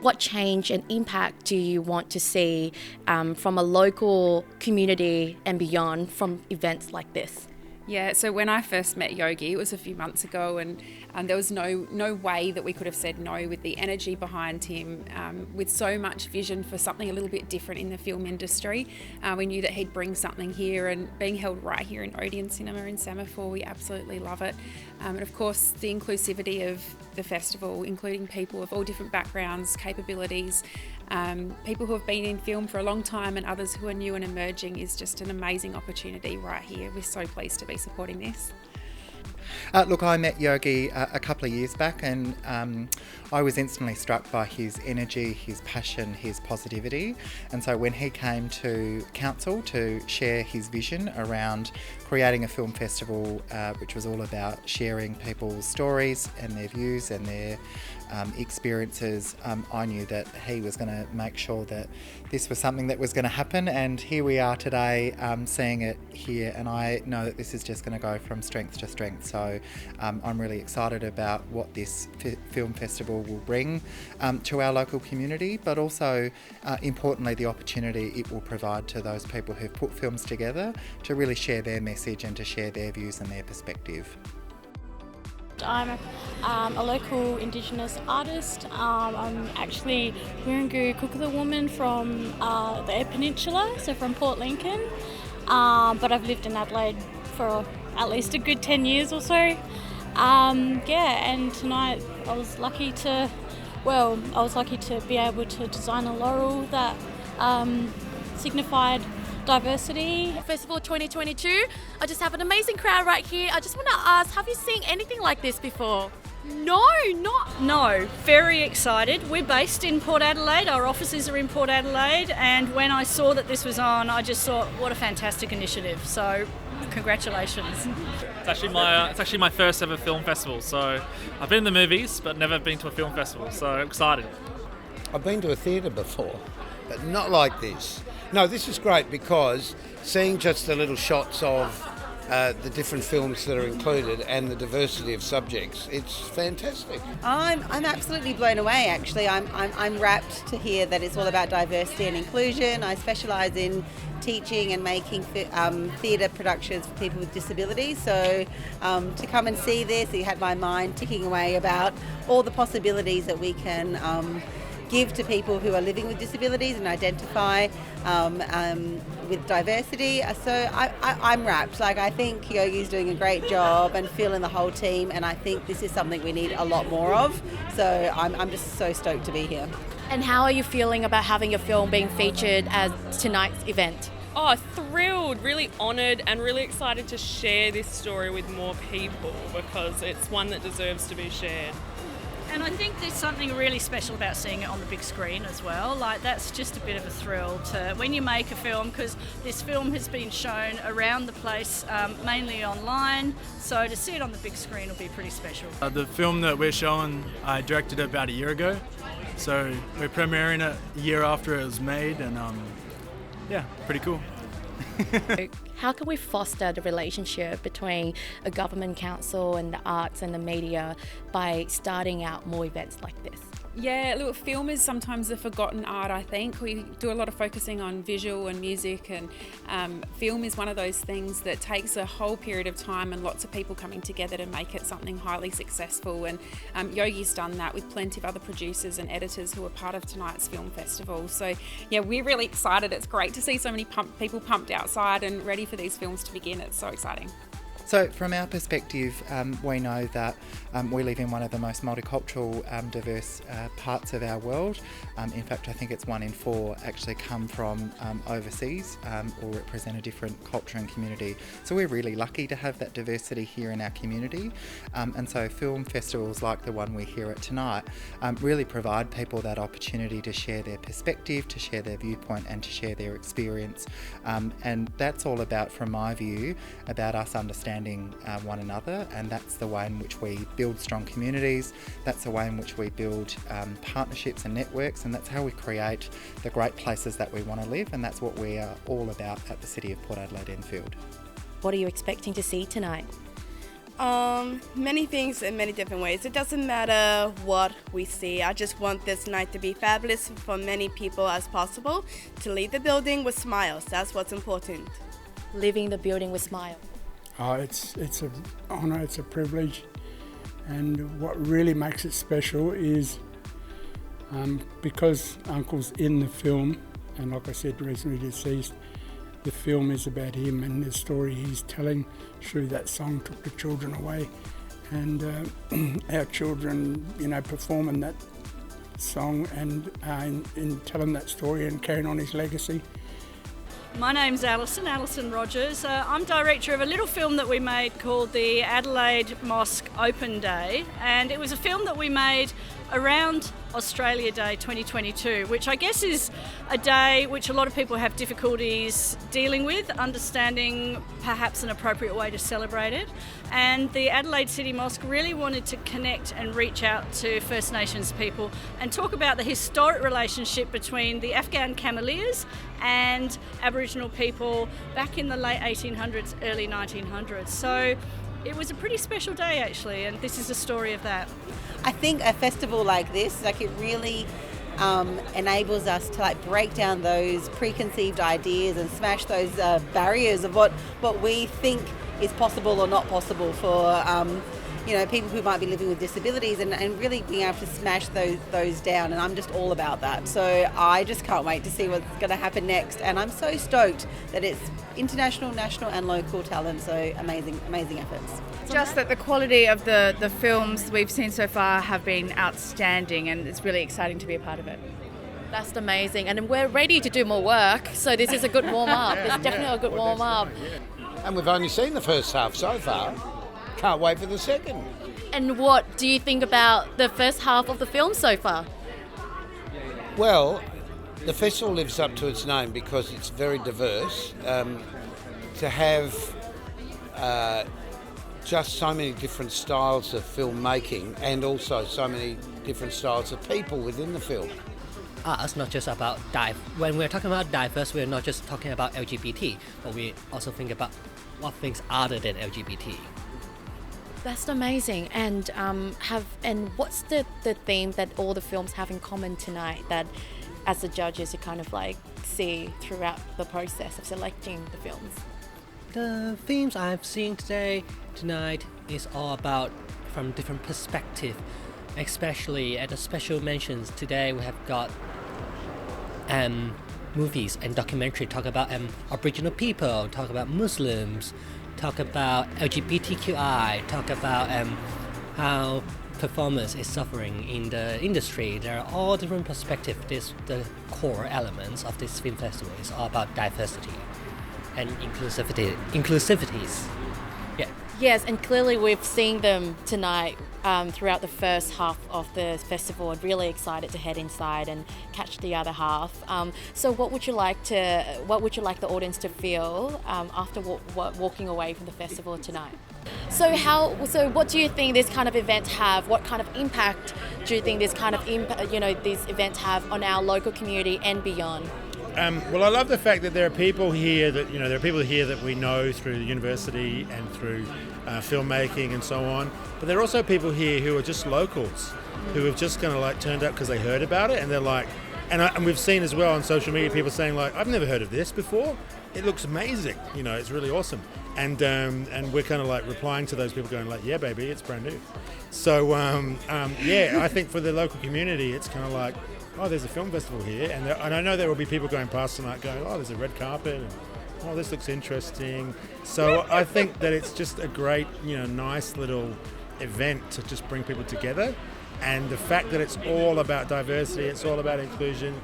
What change and impact do you want to see from a local community and beyond from events like this? Yeah, so when I first met Yogi, it was a few months ago, and there was no way that we could have said no with the energy behind him, with so much vision for something a little bit different in the film industry. We knew that he'd bring something here, and being held right here in Odeon Cinema in Semaphore, we absolutely love it. And of course, the inclusivity of the festival, including people of all different backgrounds, capabilities, people who have been in film for a long time and others who are new and emerging, is just an amazing opportunity right here. We're so pleased to be supporting this. Look, I met Yogi a couple of years back, and I was instantly struck by his energy, his passion, his positivity. And so when he came to council to share his vision around creating a film festival which was all about sharing people's stories and their views and their experiences, I knew that he was going to make sure that this was something that was going to happen, and here we are today seeing it here, and I know that this is just going to go from strength to strength. So I'm really excited about what this film festival will bring to our local community, but also importantly the opportunity it will provide to those people who've put films together to really share their message and to share their views and their perspective. I'm a local Indigenous artist. I'm actually Wirangu Cookatha woman from the Eyre Peninsula, so from Port Lincoln. But I've lived in Adelaide for at least a good 10 years or so. And tonight I was lucky to be able to design a laurel that signified diversity. Festival 2022, I just have an amazing crowd right here. I just want to ask, have you seen anything like this before? No, very excited. We're based in Port Adelaide, our offices are in Port Adelaide, and when I saw that this was on, I just thought, what a fantastic initiative. So congratulations. It's actually my first ever film festival, so I've been in the movies but never been to a film festival, so I'm excited. I've been to a theatre before, but not like this. No, this is great because seeing just the little shots of the different films that are included and the diversity of subjects, it's fantastic. I'm absolutely blown away. Actually, I'm rapt to hear that it's all about diversity and inclusion. I specialise in teaching and making theatre productions for people with disabilities. So to come and see this, it had my mind ticking away about all the possibilities that we can give to people who are living with disabilities and identify with diversity. So I'm rapt. I think Yogi's doing a great job, and Phil and the whole team, and I think this is something we need a lot more of. So I'm just so stoked to be here. And how are you feeling about having your film being featured at tonight's event? Oh, thrilled, really honoured and really excited to share this story with more people because it's one that deserves to be shared. And I think there's something really special about seeing it on the big screen as well. That's just a bit of a thrill to when you make a film, because this film has been shown around the place, mainly online. So to see it on the big screen will be pretty special. The film that we're showing, I directed it about a year ago. So we're premiering it a year after it was made, and pretty cool. How can we foster the relationship between a government council and the arts and the media by starting out more events like this? Yeah, look, film is sometimes a forgotten art, I think. We do a lot of focusing on visual and music, and film is one of those things that takes a whole period of time and lots of people coming together to make it something highly successful. And Yogi's done that with plenty of other producers and editors who are part of tonight's film festival. So yeah, we're really excited. It's great to see so many people pumped outside and ready for these films to begin. It's so exciting. So from our perspective, we know that we live in one of the most multicultural, diverse parts of our world. In fact, I think it's 1 in 4 actually come from overseas or represent a different culture and community. So we're really lucky to have that diversity here in our community. And so film festivals like the one we're here at tonight really provide people that opportunity to share their perspective, to share their viewpoint and to share their experience. And that's all about, from my view, about us understanding one another, and that's the way in which we build strong communities, that's the way in which we build partnerships and networks, and that's how we create the great places that we want to live, and that's what we are all about at the City of Port Adelaide Enfield. What are you expecting to see tonight? Many things in many different ways. It doesn't matter what we see. I just want this night to be fabulous for many people as possible, to leave the building with smiles. That's what's important. Leaving the building with smile. It's an honour, it's a privilege, and what really makes it special is because Uncle's in the film, and like I said, recently deceased, the film is about him and the story he's telling through that song Took the Children Away, and our children, performing that song and in telling that story and carrying on his legacy. My name's Alison Rogers. I'm director of a little film that we made called the Adelaide Mosque Open Day, and it was a film that we made around Australia Day 2022, which I guess is a day which a lot of people have difficulties dealing with, understanding perhaps an appropriate way to celebrate it. And the Adelaide City Mosque really wanted to connect and reach out to First Nations people and talk about the historic relationship between the Afghan Cameleers and Aboriginal people back in the late 1800s, early 1900s. So it was a pretty special day actually, and this is a story of that. I think a festival like this, it really enables us to break down those preconceived ideas and smash those barriers of what we think is possible or not possible for people who might be living with disabilities, and really being able to smash those down, and I'm just all about that. So I just can't wait to see what's going to happen next, and I'm so stoked that it's international, national and local talent, so amazing efforts. Just that the quality of the films we've seen so far have been outstanding, and it's really exciting to be a part of it. That's amazing, and we're ready to do more work, so this is a good warm-up. It's definitely a good warm-up. And we've only seen the first half so far. Can't wait for the second. And what do you think about the first half of the film so far? Well, the festival lives up to its name because it's very diverse. To have just so many different styles of filmmaking, and also so many different styles of people within the film. It's not just about when we're talking about diverse, we're not just talking about LGBT, but we also think about what things other than LGBT. That's amazing. And what's the theme that all the films have in common tonight that as the judges you kind of see throughout the process of selecting the films? The themes I've seen tonight is all about from different perspectives, especially at the special mentions today we have got movies and documentary talk about Aboriginal people, talk about Muslims, talk about LGBTQI, talk about how performance is suffering in the industry. There are all different perspectives. The core elements of this film festival is all about diversity and inclusivities. Yeah. Yes, and clearly we've seen them tonight throughout the first half of the festival, and really excited to head inside and catch the other half. So what would you like the audience to feel after walking away from the festival tonight? So what do you think this kind of events have? What kind of impact do you think this kind of these events have on our local community and beyond? Well, I love the fact that there are people here that we know through the university and through filmmaking and so on. But there are also people here who are just locals, who have just kind of turned up because they heard about it, and they're like, and we've seen as well on social media people saying I've never heard of this before. It looks amazing. It's really awesome. And we're kind of replying to those people going yeah, baby, it's brand new. So I think for the local community, it's kind of oh, there's a film festival here, and I know there will be people going past tonight going, oh, there's a red carpet, and oh, this looks interesting. So I think that it's just a great, nice little event to just bring people together, and the fact that it's all about diversity, it's all about inclusion,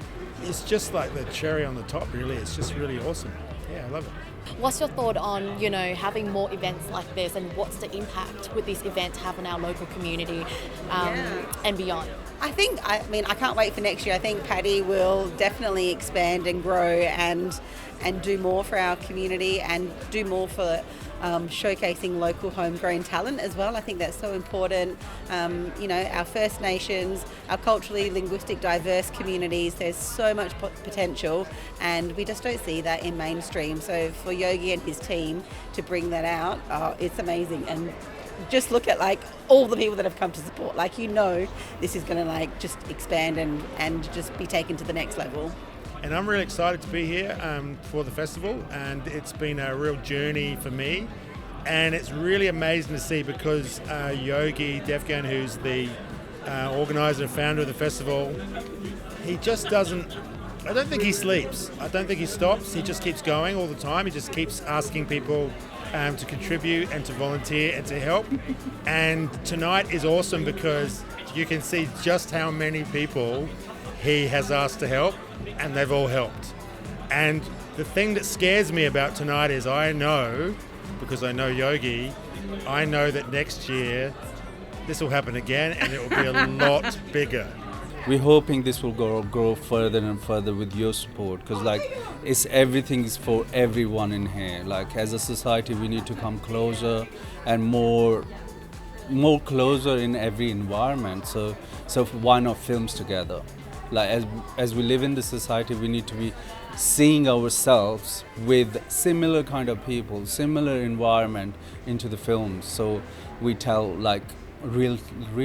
it's just the cherry on the top, really. It's just really awesome. Yeah, I love it. What's your thought on, having more events like this, and what's the impact would these events have on our local community and beyond? I can't wait for next year. I think Paddy will definitely expand and grow and do more for our community and do more for showcasing local homegrown talent as well. I think that's so important. Our First Nations, our culturally linguistic diverse communities, there's so much potential, and we just don't see that in mainstream. So for Yogi and his team to bring that out, it's amazing. And just look at like all the people that have come to support. Like, you know, this is going to like just expand and just be taken to the next level. And I'm really excited to be here for the festival, and it's been a real journey for me. And it's really amazing to see because Yogi Devgan, who's the organiser and founder of the festival, he just doesn't, I don't think he sleeps. I don't think he stops. He just keeps going all the time. He just keeps asking people to contribute and to volunteer and to help. And tonight is awesome because you can see just how many people he has asked to help, and they've all helped. And the thing that scares me about tonight is I know, because I know Yogi, I know that next year this will happen again and it will be a lot bigger. We're hoping this will grow further and further with your support, because like everything is for everyone in here. Like as a society we need to come closer and more closer in every environment. So why not films together? Like as we live in the society, we need to be seeing ourselves with similar kind of people, similar environment into the films. So we tell like real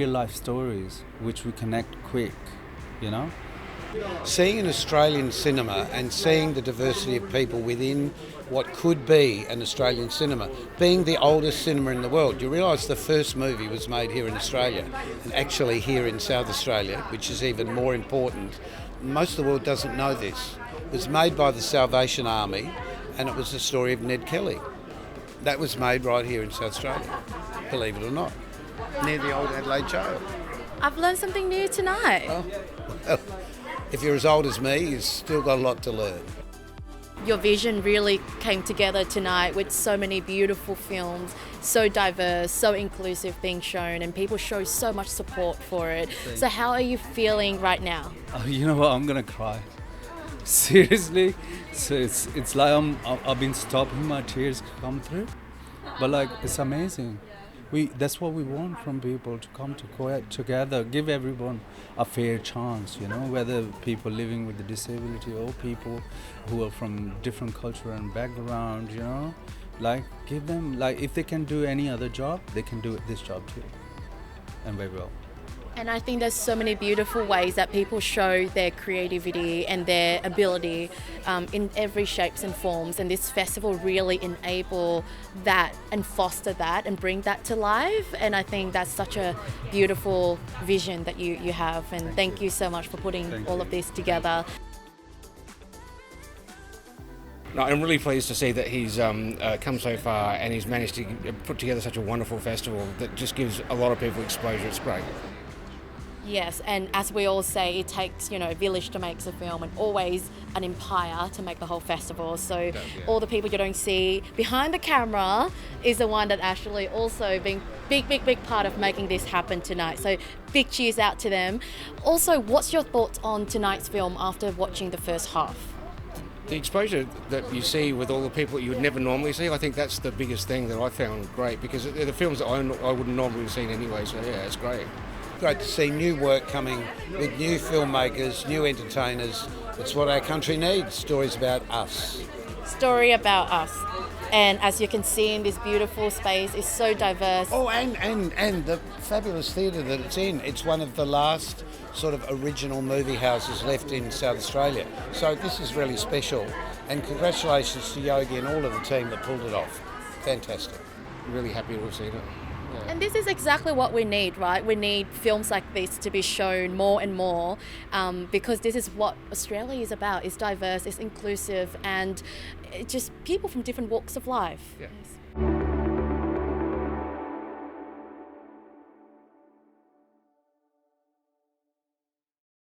life stories which we connect quick, you know? Seeing an Australian cinema and seeing the diversity of people within what could be an Australian cinema, being the oldest cinema in the world. You realise the first movie was made here in Australia, and actually here in South Australia, which is even more important. Most of the world doesn't know this. It was made by the Salvation Army, and it was the story of Ned Kelly. That was made right here in South Australia, believe it or not, near the old Adelaide jail. I've learned something new tonight. Well, if you're as old as me, you've still got a lot to learn. Your vision really came together tonight with so many beautiful films, so diverse, so inclusive being shown, and people show so much support for it. So how are you feeling right now? Oh, you know what? I'm gonna cry. Seriously. So it's like I've been stopping my tears come through, but like it's amazing. That's what we want from people, to come together, give everyone a fair chance, you know, whether people living with a disability or people who are from different culture and background, you know, like give them, like if they can do any other job, they can do this job too, and very well. And I think there's so many beautiful ways that people show their creativity and their ability in every shapes and forms, and this festival really enable that and foster that and bring that to life. And I think that's such a beautiful vision that you have, and thank you so much for putting all of this together. No, I'm really pleased to see that he's come so far and he's managed to put together such a wonderful festival that just gives a lot of people exposure. It's great. Yes, and as we all say, it takes, a village to make a film, and always an empire to make the whole festival. So all the people you don't see behind the camera is the one that actually also being big part of making this happen tonight. So big cheers out to them. Also, what's your thoughts on tonight's film after watching the first half? The exposure that you see with all the people that you would never normally see, I think that's the biggest thing that I found great, because they're the films that I wouldn't normally have seen anyway. So yeah, it's great. Great to see new work coming with new filmmakers, new entertainers. It's what our country needs, stories about us. Story about us. And as you can see in this beautiful space, it's so diverse. Oh, and the fabulous theatre that it's in. It's one of the last sort of original movie houses left in South Australia. So this is really special. And congratulations to Yogi and all of the team that pulled it off. Fantastic. Really happy to have seen it. Yeah. And this is exactly what we need, right? We need films like this to be shown more and more, because this is what Australia is about. It's diverse, it's inclusive, and it's just people from different walks of life. Yeah. Yes.